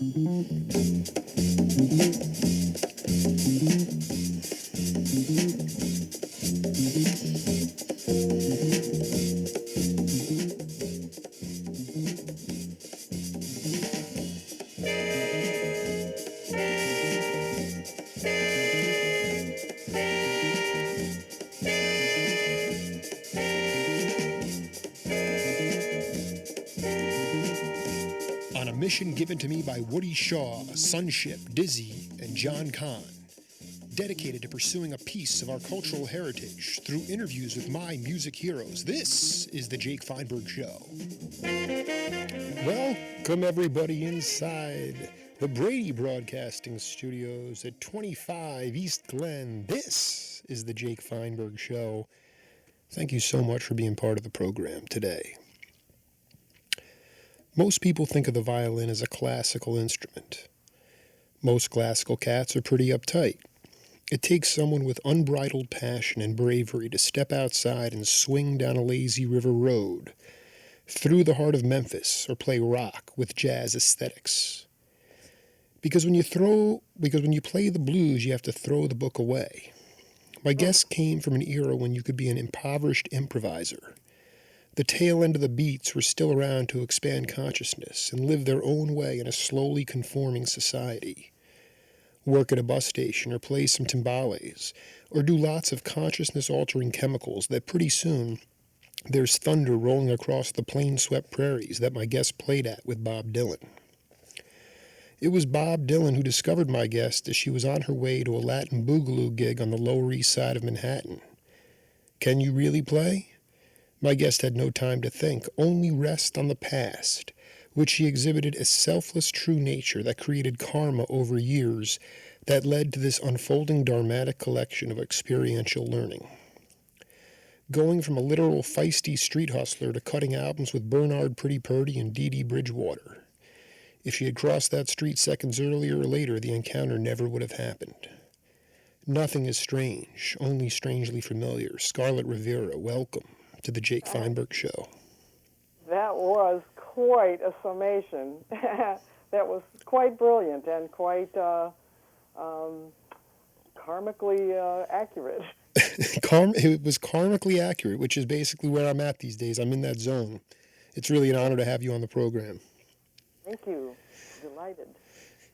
On a mission given to me by Woody Shaw, Sunship, Dizzy, and John Kahn, dedicated to pursuing a piece of our cultural heritage through interviews with my music heroes, this is the Jake Feinberg Show. Welcome everybody inside the Brady Broadcasting Studios at 25 East Glen. This is the Jake Feinberg Show. Thank you so much for being part of the program today. Most people think of the violin as a classical instrument. Most classical cats are pretty uptight. It takes someone with unbridled passion and bravery to step outside and swing down a lazy river road, through the heart of Memphis, or play rock with jazz aesthetics. Because when you play the blues, you have to throw the book away. My guests came from an era when you could be an impoverished improviser. The tail end of the beats were still around to expand consciousness and live their own way in a slowly conforming society. Work at a bus station or play some timbales, or do lots of consciousness-altering chemicals that pretty soon there's thunder rolling across the plain-swept prairies that my guest played at with Bob Dylan. It was Bob Dylan who discovered my guest as she was on her way to a Latin Boogaloo gig on the Lower East Side of Manhattan. Can you really play? My guest had no time to think, only rest on the past, which she exhibited a selfless true nature that created Kharma over years that led to this unfolding dharmatic collection of experiential learning. Going from a literal feisty street hustler to cutting albums with Bernard Pretty Purdy and Dee Dee Bridgewater. If she had crossed that street seconds earlier or later, the encounter never would have happened. Nothing is strange, only strangely familiar. Scarlet, Rivera, welcome to the Jake Feinberg Show. That was quite a summation. That was quite brilliant and quite karmically accurate. It was karmically accurate, which is basically where I'm at these days. I'm in that zone. It's really an honor to have you on the program. Thank you. Delighted.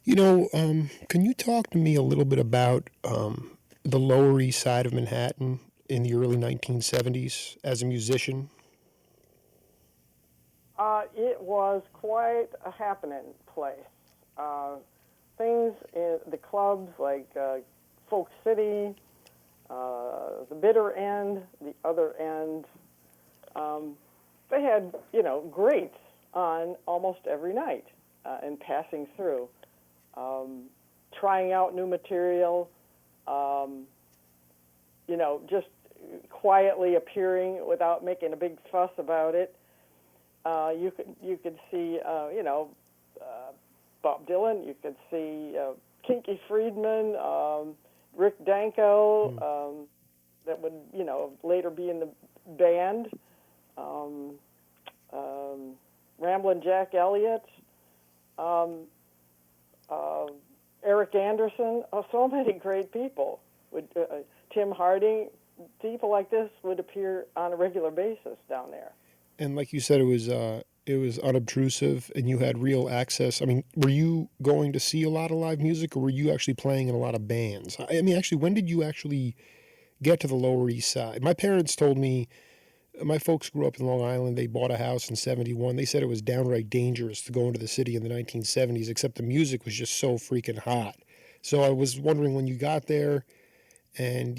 You know, can you talk to me a little bit about the Lower East Side of Manhattan in the early 1970s as a musician? It was quite a happening place. Things in the clubs like Folk City, the bitter end, the other end, they had, greats on almost every night and passing through, trying out new material, just quietly appearing without making a big fuss about it. You could see Bob Dylan. You could see Kinky Friedman, Rick Danko, that would later be in the band. Ramblin' Jack Elliott, Eric Anderson. So many great people. Tim Harding. People like this would appear on a regular basis down there. And like you said, it was unobtrusive, and you had real access. I mean, were you going to see a lot of live music, or were you actually playing in a lot of bands? I mean, actually, when did you actually get to the Lower East Side? My parents told me, my folks grew up in Long Island. They bought a house in 71. They said it was downright dangerous to go into the city in the 1970s, except the music was just so freaking hot. So I was wondering when you got there, and,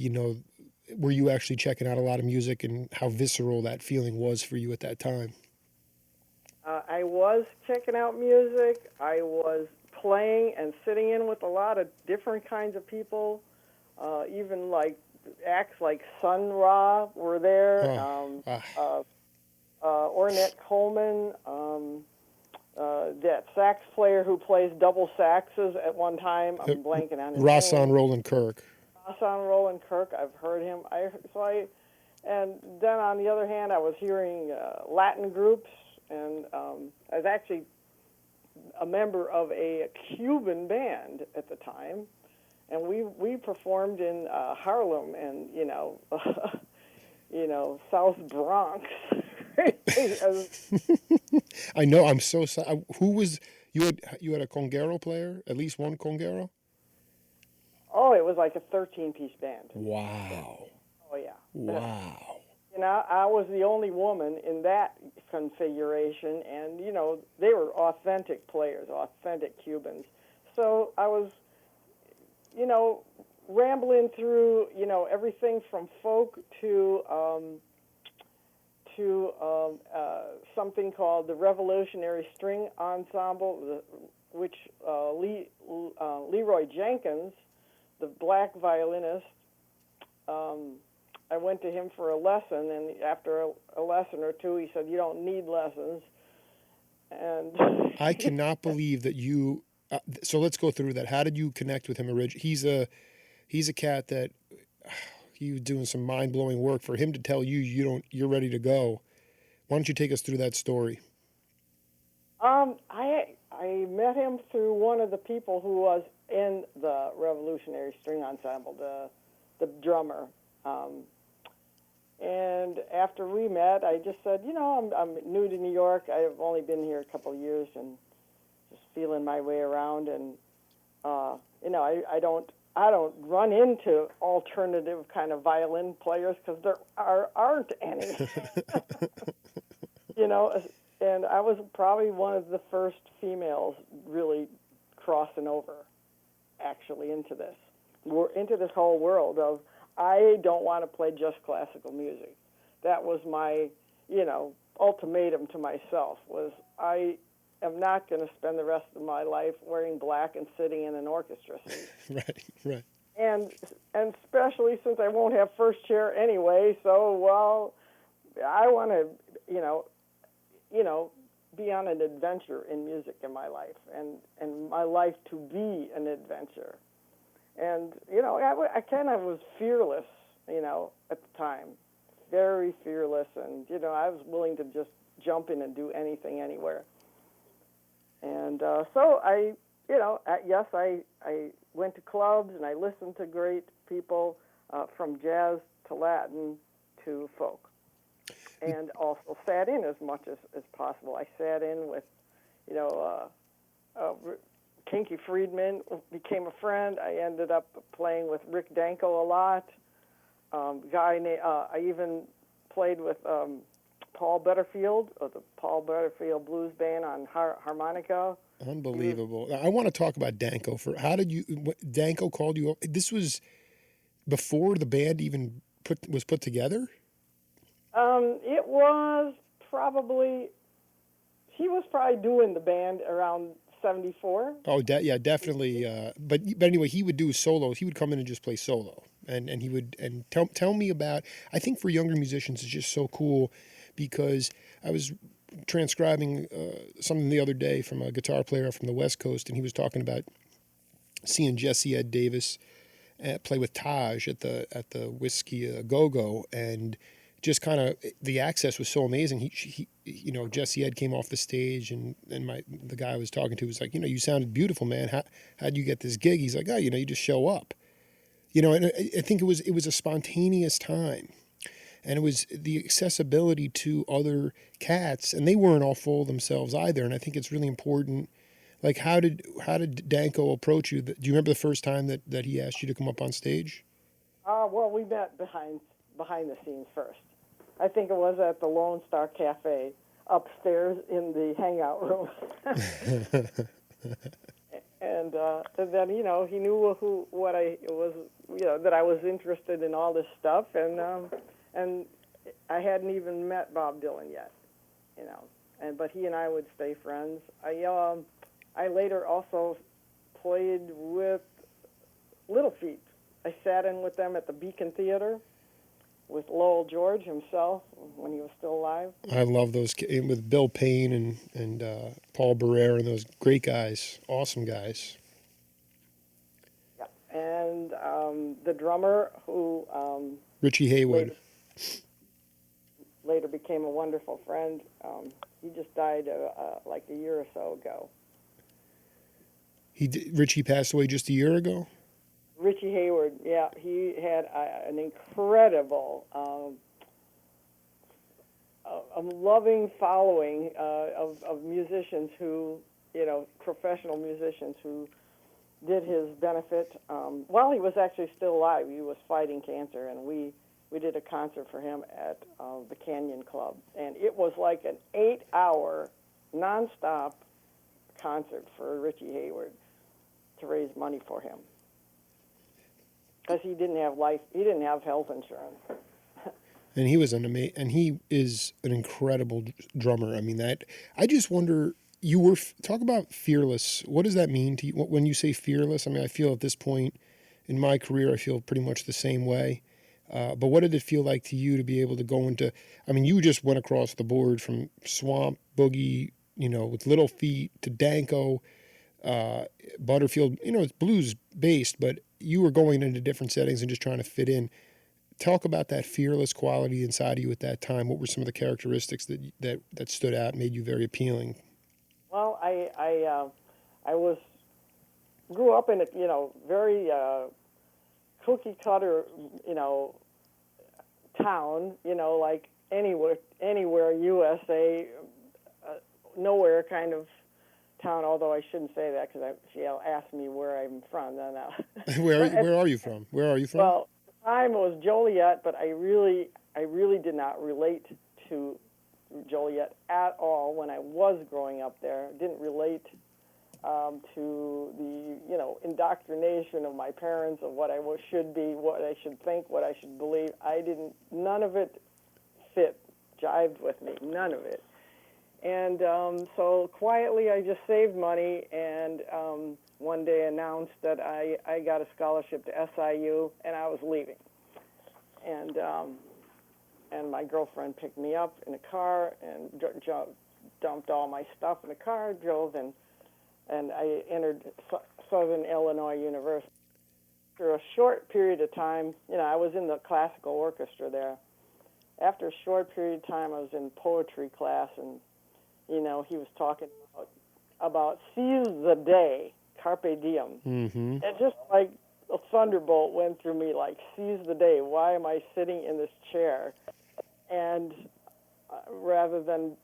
were you actually checking out a lot of music, and how visceral that feeling was for you at that time? I was checking out music. I was playing and sitting in with a lot of different kinds of people, even like acts like Sun Ra were there, Ornette Coleman, that sax player who plays double saxes at one time. I'm blanking on his Rahsaan name. Roland Kirk. Rahsaan Roland Kirk, I've heard him. And then on the other hand, I was hearing Latin groups, and I was actually a member of a Cuban band at the time, and we performed in Harlem and South Bronx. I know. I'm so sorry. Who was you had a conguero player? At least one conguero? Oh, it was like a 13-piece band. Wow. Oh yeah. Wow. I was the only woman in that configuration, and they were authentic players, authentic Cubans. So I was, rambling through, everything from folk to something called the Revolutionary String Ensemble, which Leroy Jenkins, the black violinist, I went to him for a lesson, and after a lesson or two, he said, "You don't need lessons." And I cannot believe that you. So let's go through that. How did you connect with him originally? He's a cat that he was doing some mind blowing work. For him to tell you're ready to go. Why don't you take us through that story? I met him through one of the people who was in the Revolutionary String Ensemble, the drummer. And after we met, I just said, I'm new to New York. I've only been here a couple of years and just feeling my way around. And I don't run into alternative kind of violin players because there aren't any. And I was probably one of the first females really crossing over, actually, into this whole world of, I don't want to play just classical music. That was my, ultimatum to myself, was I am not going to spend the rest of my life wearing black and sitting in an orchestra seat. Right. And especially since I won't have first chair anyway, so, I want to, be on an adventure in music in my life, and my life to be an adventure. And, I kind of was fearless, at the time, very fearless. And, I was willing to just jump in and do anything, anywhere. And so I went to clubs and I listened to great people from jazz to Latin to folk. And also sat in as much as possible. I sat in with, Kinky Friedman, became a friend. I ended up playing with Rick Danko a lot. I even played with Paul Butterfield of the Paul Butterfield Blues Band on harmonica. Unbelievable. I want to talk about Danko. Danko called you up? This was before the band even was put together? It was probably, he was probably doing the band around 74. Oh, yeah, definitely. But anyway, he would do solos. He would come in and just play solo, and he would tell me about. I think for younger musicians, it's just so cool, because I was transcribing something the other day from a guitar player from the West Coast, and he was talking about seeing Jesse Ed Davis play with Taj at the Whiskey Go Go, and just kind of the access was so amazing. He Jesse Ed came off the stage, and the guy I was talking to was like, you sounded beautiful, man. How'd you get this gig? He's like, oh, you just show up. And I think it was a spontaneous time, and it was the accessibility to other cats, and they weren't all full themselves either. And I think it's really important. Like, how did Danko approach you? Do you remember the first time that he asked you to come up on stage? Well, we met behind the scenes first. I think it was at the Lone Star Cafe upstairs in the hangout room. And then he knew what I was, that I was interested in all this stuff, and I hadn't even met Bob Dylan yet, but he and I would stay friends. I later also played with Little Feat. I sat in with them at the Beacon Theater with Lowell George himself when he was still alive. I love those, with Bill Payne and Paul Barrera and those great guys, awesome guys. Yeah, and the drummer who Richie Haywood later became a wonderful friend. He just died like a year or so ago. Richie passed away just a year ago. Richie Hayward, yeah, he had an incredible, a loving following of musicians who, professional musicians who did his benefit while he was actually still alive. He was fighting cancer, and we did a concert for him at the Canyon Club, and it was like an 8-hour nonstop concert for Richie Hayward to raise money for him because he didn't have health insurance. And he was and he is an incredible drummer. I mean, that I just wonder. Talk about fearless. What does that mean to you when you say fearless? I mean, I feel at this point in my career, I feel pretty much the same way. But what did it feel like to you to be able to go into? I mean, you just went across the board from swamp boogie, with Little Feat to Danko, Butterfield. It's blues based, but you were going into different settings and just trying to fit in. Talk about that fearless quality inside of you at that time. What were some of the characteristics that stood out and made you very appealing? Well, I grew up in a very cookie cutter town, like anywhere USA, nowhere kind of town. Although I shouldn't say that because she'll ask me where I'm from. Then Where are you from? Where are you from? Well, at the time it was Joliet, but I really did not relate to Joliet at all when I was growing up there. Didn't relate to the indoctrination of my parents of what I should be, what I should think, what I should believe. None of it jived with me, none of it. And so quietly I just saved money and one day announced that I got a scholarship to SIU and I was leaving. And my girlfriend picked me up in a car and dumped all my stuff in the car, drove, and I entered Southern Illinois University. After a short period of time, I was in the classical orchestra there. After a short period of time, I was in poetry class, and, he was talking about seize the day, carpe diem. Mm-hmm. And just like a thunderbolt went through me, like, seize the day. Why am I sitting in this chair? And rather than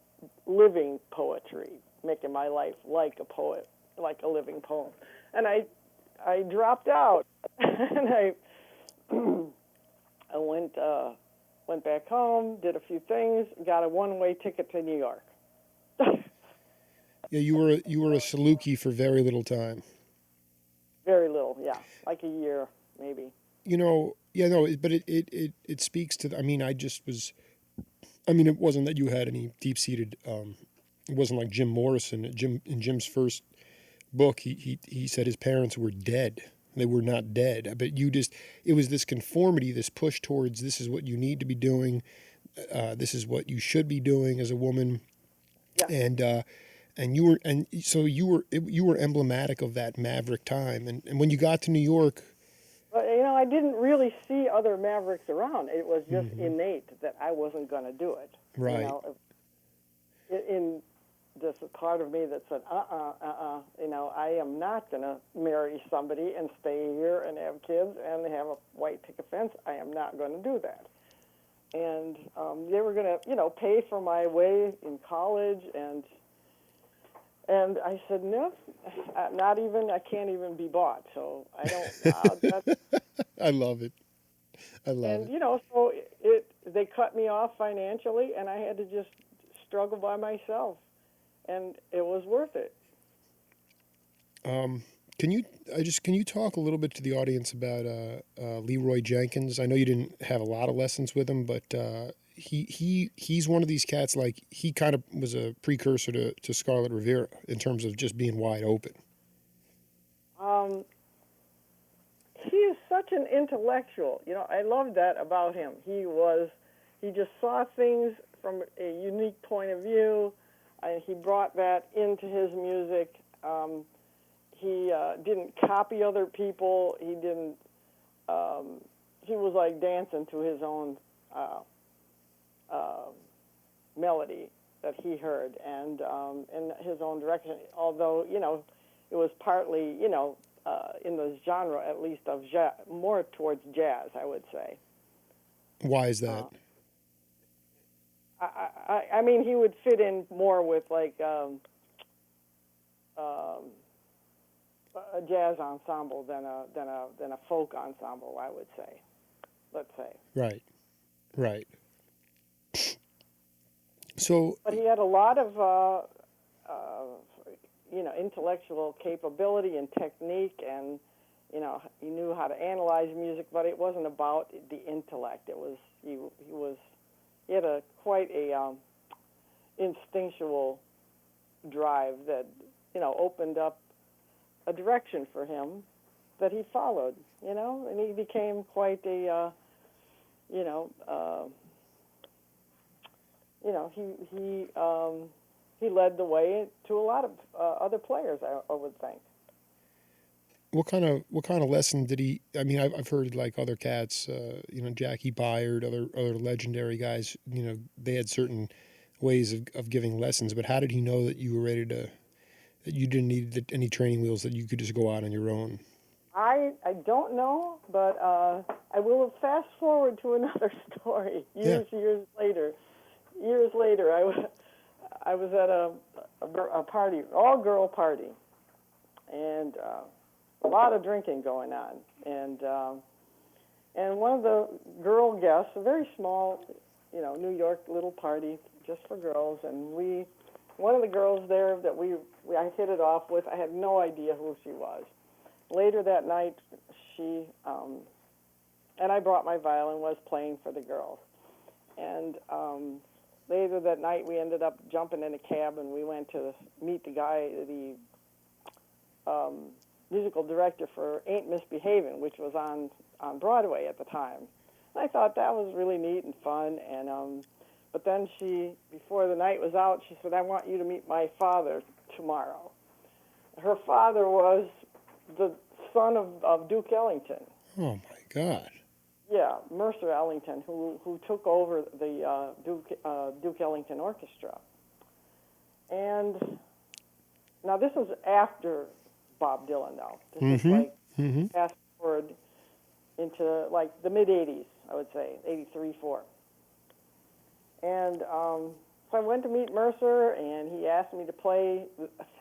living poetry, making my life like a poet, like a living poem. And I dropped out, and I went back home, did a few things, got a one-way ticket to New York. Yeah, you were a Saluki for very little time. Very little, yeah, like a year maybe. Yeah, no, but it speaks to. I mean, it wasn't that you had any deep-seated. It wasn't like Jim Morrison. In Jim's first book, he said his parents were dead. They were not dead, but it was this conformity, this push towards this is what you need to be doing, this is what you should be doing as a woman, Yeah. So you were emblematic of that maverick time, and when you got to New York. But I didn't really see other mavericks around. It was just Mm-hmm. innate that I wasn't going to do it. Right. In this part of me that said, I am not going to marry somebody and stay here and have kids and have a white picket fence. I am not going to do that. And they were going to, pay for my way in college, and I said, no, I can't even be bought, so I don't. I love it. And so they cut me off financially, and I had to just struggle by myself, and it was worth it. Can you talk a little bit to the audience about Leroy Jenkins? I know you didn't have a lot of lessons with him, but he's one of these cats. Like, he kind of was a precursor to Scarlet Rivera in terms of just being wide open. He is such an intellectual. I love that about him. He just saw things from a unique point of view, and he brought that into his music. He didn't copy other people. He didn't. He was like dancing to his own melody that he heard, and in his own direction. Although it was partly, in the genre at least of more towards jazz, I would say. Why is that? Uh, I mean, he would fit in more with like um, a jazz ensemble than a folk ensemble, I would say. Let's say. Right, right. So, But he had a lot of intellectual capability and technique, and he knew how to analyze music. But it wasn't about the intellect. It was he had quite a instinctual drive that opened up a direction for him that he followed. And he became quite a he led the way to a lot of other players, I would think. what kind of lesson did he? I mean, I've heard like other cats, Jackie Byard, other legendary guys. They had certain ways of giving lessons. But how did he know that you were ready to? That you didn't need any training wheels, that you could just go out on your own? I don't know, but I will fast forward to another story. Years later, I was at a party, all girl party, and a lot of drinking going on, and one of the girl guests, a very small, New York little party just for girls, and one of the girls there that I hit it off with, I had no idea who she was. Later that night, she and I brought my violin, was playing for the girls, and later that night we ended up jumping in a cab and we went to meet the guy, the musical director for Ain't Misbehavin', which was on Broadway at the time. And I thought that was really neat and fun, and but then before the night was out, she said, "I want you to meet my father tomorrow." Her father was the son of Duke Ellington. Oh my God! Yeah, Mercer Ellington, who took over the Duke Ellington Orchestra. And now this was after Bob Dylan, though. This is like fast forward into like the mid '80s, I would say, '83, '84. And so I went to meet Mercer, and he asked me to play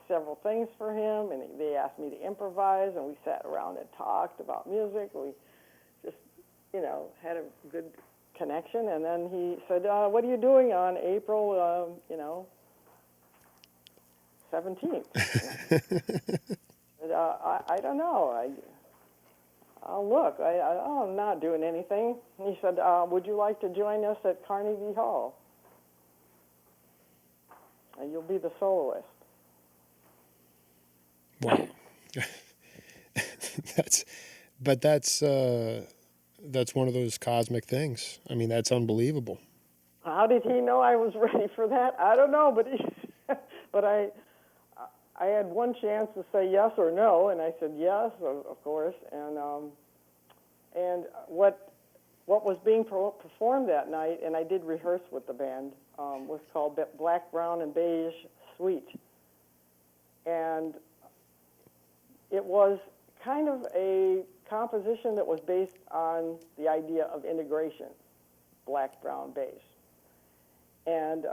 several things for him, and they asked me to improvise, and we sat around and talked about music. We just, had a good connection. And then he said, "What are you doing on April, 17th?" I said, I don't know. I'll look. I'm not doing anything. And he said, "Would you like to join us at Carnegie Hall? And you'll be the soloist." Wow. that's one of those cosmic things. I mean, that's unbelievable. How did he know I was ready for that? I don't know, but I had one chance to say yes or no, and I said yes, of course. And what was being performed that night, and I did rehearse with the band, was called Black, Brown, and Beige Suite. And it was kind of a composition that was based on the idea of integration, black, brown, beige. And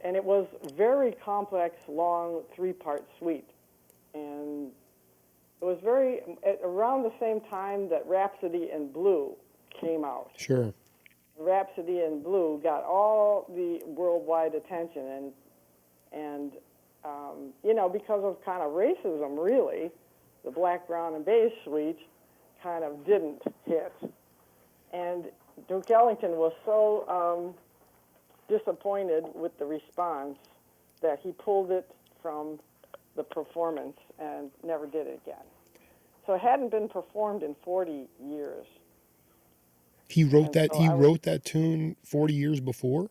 and it was very complex, long, three-part suite. And it was around the same time that Rhapsody in Blue came out. Sure. Rhapsody in Blue got all the worldwide attention, and because of kind of racism, really, the black, brown, and beige suite kind of didn't hit. And Duke Ellington was so disappointed with the response that he pulled it from the performance and never did it again. So it hadn't been performed in 40 years. He wrote that. He wrote that tune 40 years before.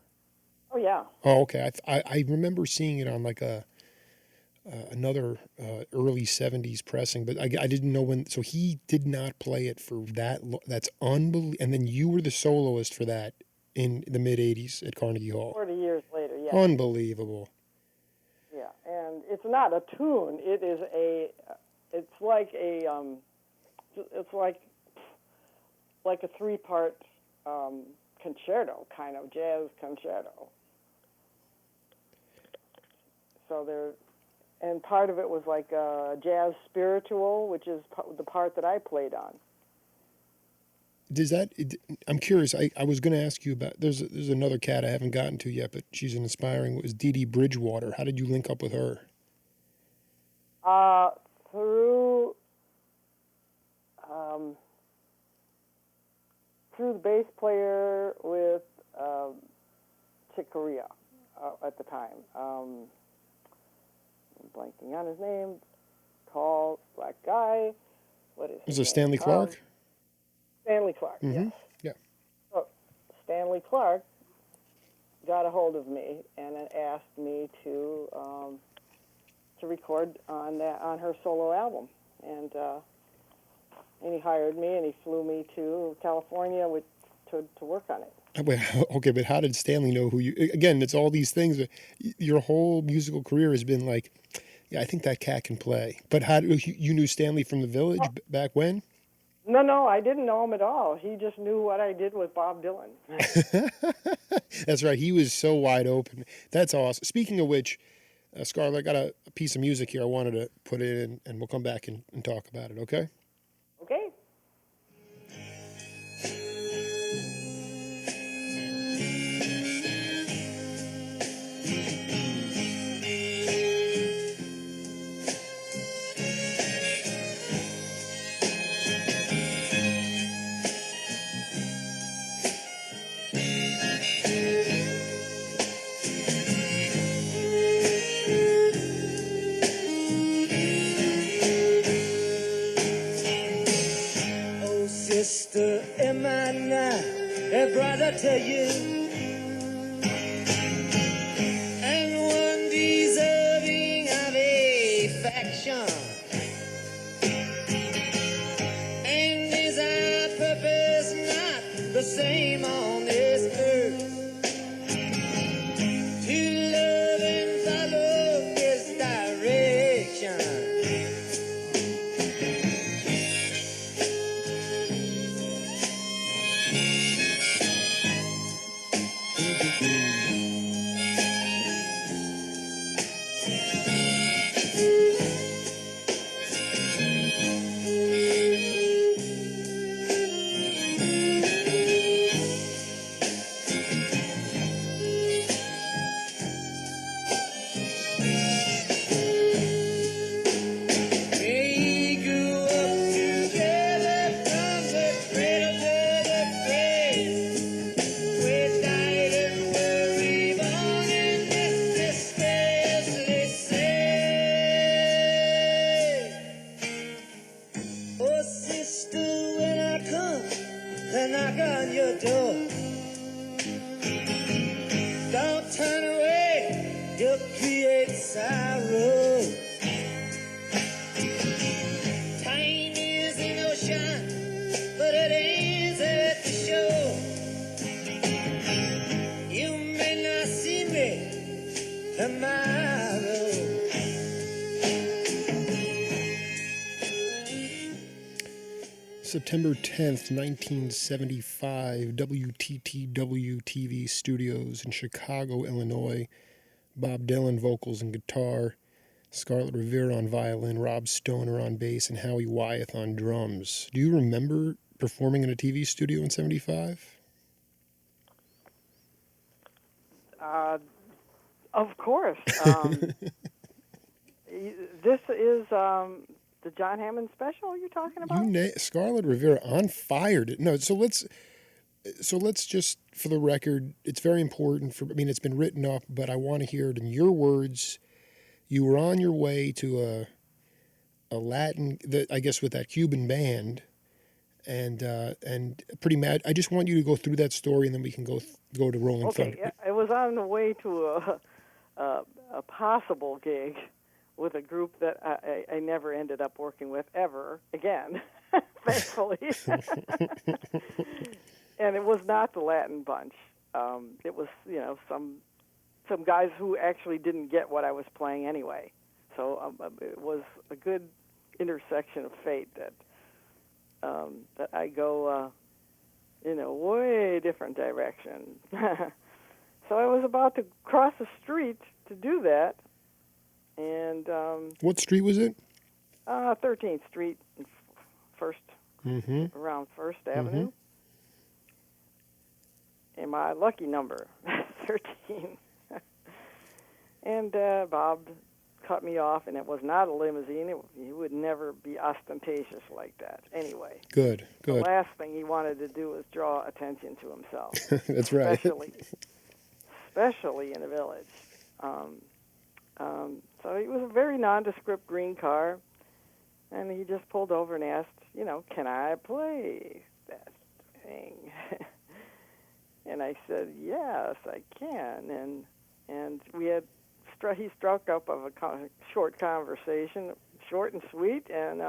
Oh yeah. Oh, okay. I remember seeing it on like another early '70s pressing, but I didn't know when. So he did not play it for that. That's unbelievable. And then you were the soloist for that in the mid '80s at Carnegie Hall. 40 years later, yeah. Unbelievable. Yeah. it's not a tune. It is a. It's like a. It's like a three-part concerto, kind of jazz concerto. So there, and part of it was like a jazz spiritual, which is the part that I played on. Does that? I'm curious. I was going to ask you about. There's another cat I haven't gotten to yet, but she's an inspiring. It was Dee Dee Bridgewater. How did you link up with her? Through through the bass player with Chick Corea at the time. I'm blanking on his name. Tall, black guy. What is his Was it name? Stanley Clark? Stanley Clark, yes. Yeah. So Stanley Clark got a hold of me and asked me to record on her solo album, and he hired me and he flew me to California to work on it. Wait, okay, but how did Stanley know who you? Again, it's all these things. Your whole musical career has been like, yeah, I think that cat can play. But how you knew Stanley from the Village back when? No, I didn't know him at all. He just knew what I did with Bob Dylan. That's right. He was so wide open. That's awesome. Speaking of which, Scarlet, I got a piece of music here I wanted to put in, and we'll come back and talk about it, okay? Okay. Sister, am I not a brother to you? And one deserving of affection. And is our purpose not the same on this earth? To love and follow His direction. September 10th, 1975, WTTW TV studios in Chicago, Illinois. Bob Dylan, vocals and guitar. Scarlet Rivera on violin, Rob Stoner on bass, and Howie Wyeth on drums. Do you remember performing in a TV studio in 75? Of course. This is the John Hammond special you're talking about? Scarlet Rivera on fire. No, so let's just, for the record, it's very important it's been written up, but I want to hear it in your words. You were on your way to a Latin, I guess with that Cuban band, and pretty mad. I just want you to go through that story, and then we can go to Rolling Thunder. Okay, I was on the way to a possible gig with a group that I never ended up working with ever again, thankfully. And it was not the Latin Bunch. It was, some guys who actually didn't get what I was playing anyway. So it was a good intersection of fate that I go in a way different direction. So I was about to cross the street to do that, and What street was it? 13th Street, First Mm-hmm. around First Avenue, and my lucky number, 13. And Bob cut me off, and it was not a limousine. He would never be ostentatious like that. Anyway, Good. the last thing he wanted to do was draw attention to himself. That's right. Especially in the village. So it was a very nondescript green car, and he just pulled over and asked, can I play that thing? And I said, yes, I can. And we had he struck up of a short conversation, short and sweet, and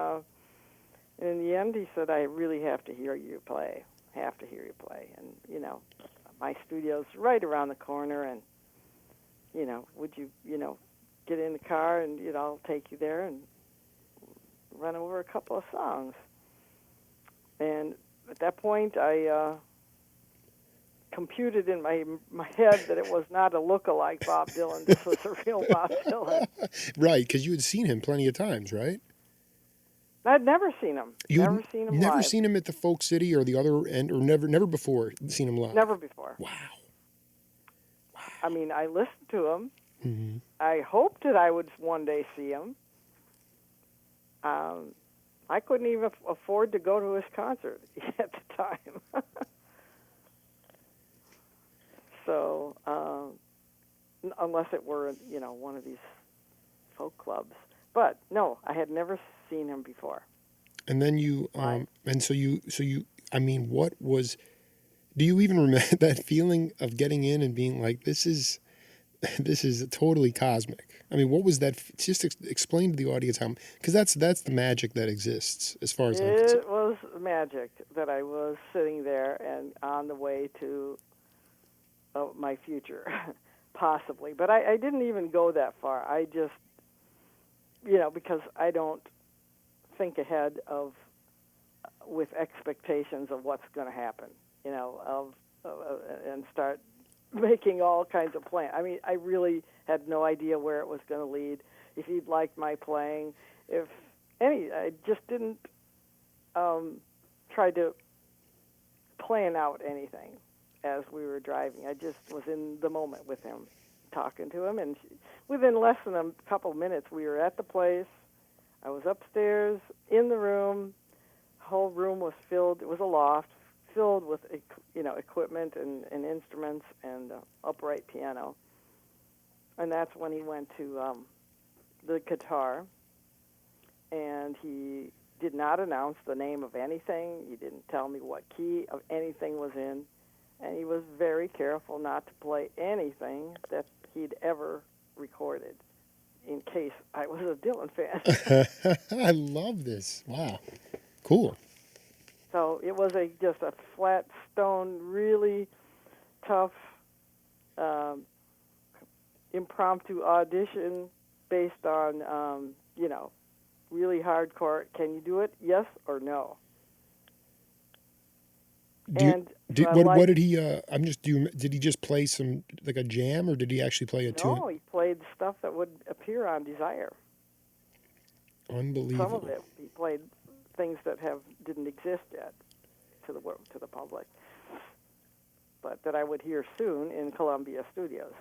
in the end he said, I really have to hear you play. And, my studio's right around the corner, and, would you, get in the car and, I'll take you there and run over a couple of songs. And at that point, I computed in my head that it was not a look-alike Bob Dylan. This was a real Bob Dylan. Right, because you had seen him plenty of times, right? I'd never seen him. Never seen him Never live. seen him at the Folk City or the other end, or never before seen him live? Never before. Wow. I mean, I listened to him. Mm-hmm. I hoped that I would one day see him. I couldn't even afford to go to his concert at the time. So, unless it were, one of these folk clubs. But no, I had never seen him before. And then what was, do you even remember that feeling of getting in and being like, this is totally cosmic? I mean, what was that? Just explain to the audience how, because that's the magic that exists as far as I'm concerned. It was magic that I was sitting there and on the way to my future, possibly. But I didn't even go that far. I just, because I don't think ahead with expectations of what's going to happen, and start making all kinds of plans. I mean, I really had no idea where it was going to lead, if he'd like my playing, I just didn't try to plan out anything as we were driving. I just was in the moment with him, talking to him, and within less than a couple minutes, we were at the place. I was upstairs in the room. The whole room was filled. It was a loft filled with, equipment and instruments and upright piano. And that's when he went to the guitar, and he did not announce the name of anything. He didn't tell me what key of anything was in, and he was very careful not to play anything that he'd ever recorded, in case I was a Dylan fan. I love this. Wow. Cool. So it was just a flat stone, really tough impromptu audition based on, really hardcore. Can you do it? Yes or no? What did he? Did he just play some, like a jam, or did he actually play a tune? No, he played stuff that would appear on Desire. Unbelievable. Some of it, he played things that didn't exist yet to the public, but that I would hear soon in Columbia Studios.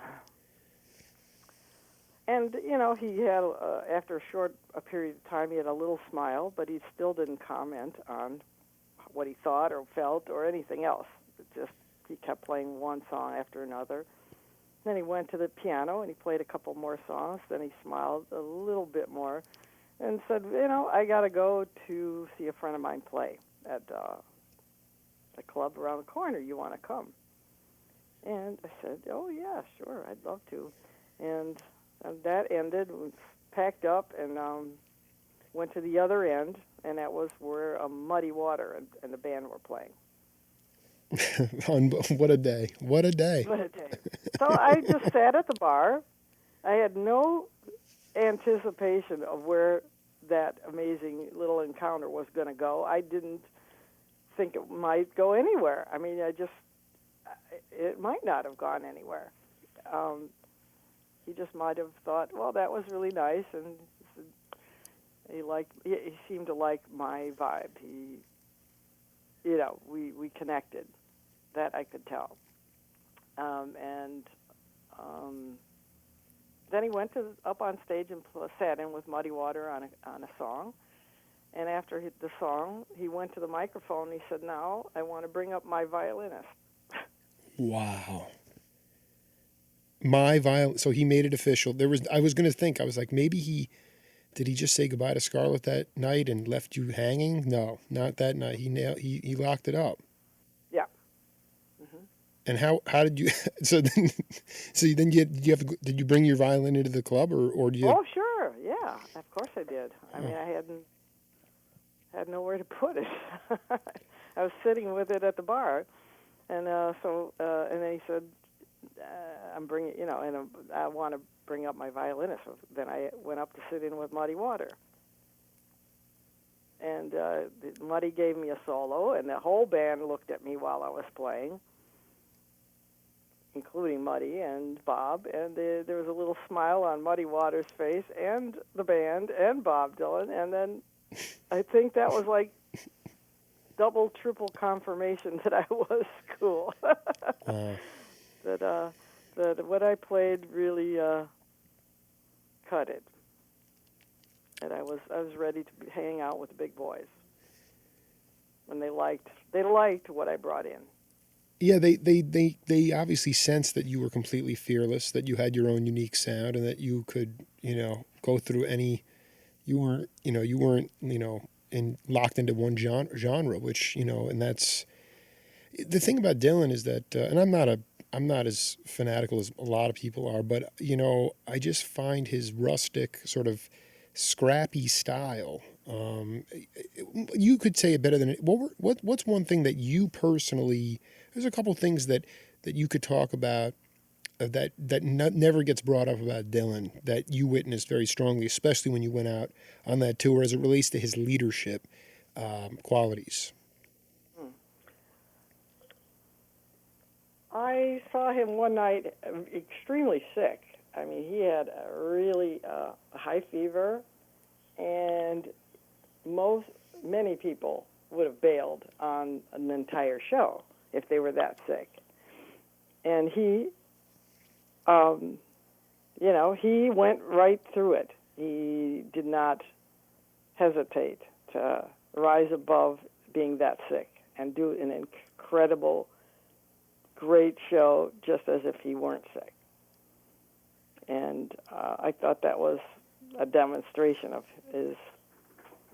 And he had after a period of time, he had a little smile, but he still didn't comment on what he thought or felt or anything else. He kept playing one song after another. Then he went to the piano and he played a couple more songs. Then he smiled a little bit more and said, I got to go to see a friend of mine play at a club around the corner. You want to come? And I said, oh, yeah, sure, I'd love to. And that ended, we packed up and went to the other end, and that was where Muddy Water and the band were playing. What a day. What a day. What a day. So I just sat at the bar. I had no anticipation of where that amazing little encounter was going to go. I didn't think it might go anywhere. I mean, it might not have gone anywhere. He just might have thought, well, that was really nice, and he seemed to like my vibe. We connected. That I could tell. Then he went up on stage and sat in with Muddy Water on a song. And after the song, he went to the microphone and he said, "Now I want to bring up my violinist." Wow. My violin. So he made it official. I was going to think. I was like, maybe did he just say goodbye to Scarlet that night and left you hanging? No, not that night. He locked it up. Yeah. And how did you? Then did you bring your violin into the club or do you? Oh, sure, yeah, of course I did. I mean, I had nowhere to put it. I was sitting with it at the bar, and and then he said, "I'm bringing, and I want to bring up my violinist." So then I went up to sit in with Muddy Water. And Muddy gave me a solo, and the whole band looked at me while I was playing, including Muddy and Bob, and there was a little smile on Muddy Waters' face, and the band, and Bob Dylan, and then I think that was like double, triple confirmation that I was cool. That what I played really cut it. And I was ready to hang out with the big boys when they liked what I brought in. Yeah, they obviously sensed that you were completely fearless, that you had your own unique sound, and that you could go through any. You weren't locked into one genre, which and that's the thing about Dylan is that, and I'm not as fanatical as a lot of people are, but I just find his rustic sort of scrappy style. You could say it better than what's one thing that you personally. There's a couple things that you could talk about that never gets brought up about Dylan that you witnessed very strongly, especially when you went out on that tour as it relates to his leadership qualities. I saw him one night extremely sick. I mean, he had a really high fever, and many people would have bailed on an entire show if they were that sick. And he, he went right through it. He did not hesitate to rise above being that sick and do an incredible, great show just as if he weren't sick. And I thought that was a demonstration of his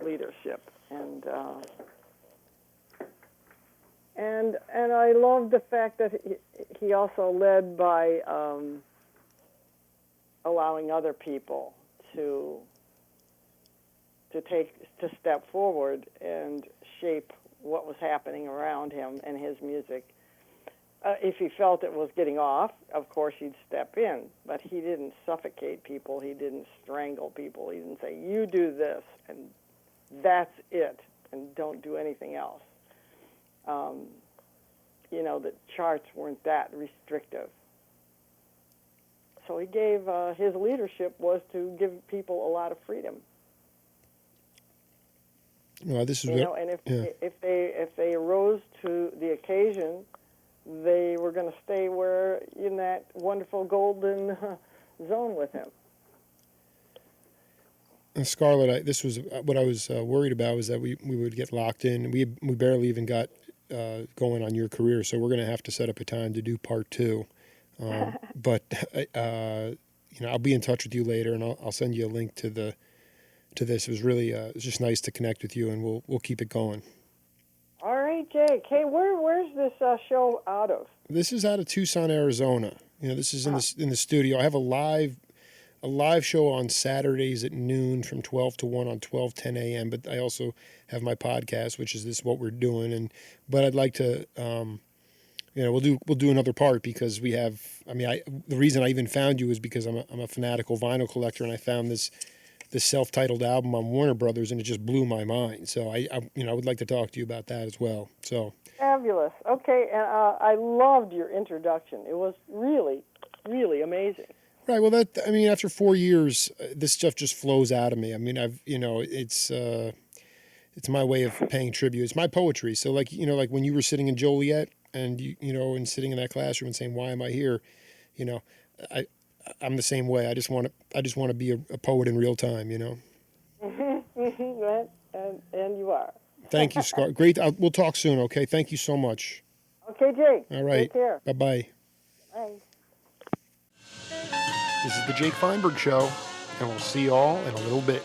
leadership. And I love the fact that he also led by allowing other people to step forward and shape what was happening around him and his music. If he felt it was getting off, of course he'd step in, but he didn't suffocate people. He didn't strangle people. He didn't say, "You do this, and that's it, and don't do anything else." The charts weren't that restrictive. So he gave his leadership was to give people a lot of freedom. Well, this is and if they rose to the occasion, they were going to stay in that wonderful golden zone with him. And Scarlet, this was what I was worried about, was that we would get locked in. We barely even got going on your career, so we're going to have to set up a time to do part 2. But I'll be in touch with you later, and I'll send you a link to this. It was really it's just nice to connect with you, and we'll keep it going. All right, Jake. Hey, where's this show out of? This is out of Tucson, Arizona. This is in the studio. I have a live show on Saturdays at noon from 12 to 1 on 12:10 a.m. But I also have my podcast, which is What We're Doing. But I'd like to we'll do another part because we have. I mean, the reason I even found you is because I'm a fanatical vinyl collector, and I found this self-titled album on Warner Brothers, and it just blew my mind. So I would like to talk to you about that as well. So Fabulous. Okay, and I loved your introduction. It was really, really amazing. right. Well, after 4 years, this stuff just flows out of me. I mean, it's my way of paying tribute. It's my poetry. So like when you were sitting in Joliet and and sitting in that classroom and saying, "Why am I here?" You know, I I'm the same way. I just want to be a poet in real time. And you are. Thank you, Scott. Great. We'll talk soon. Okay. Thank you so much. Okay, Jake. All right. Take care. Bye bye. Bye. This is the Jake Feinberg Show, and we'll see you all in a little bit.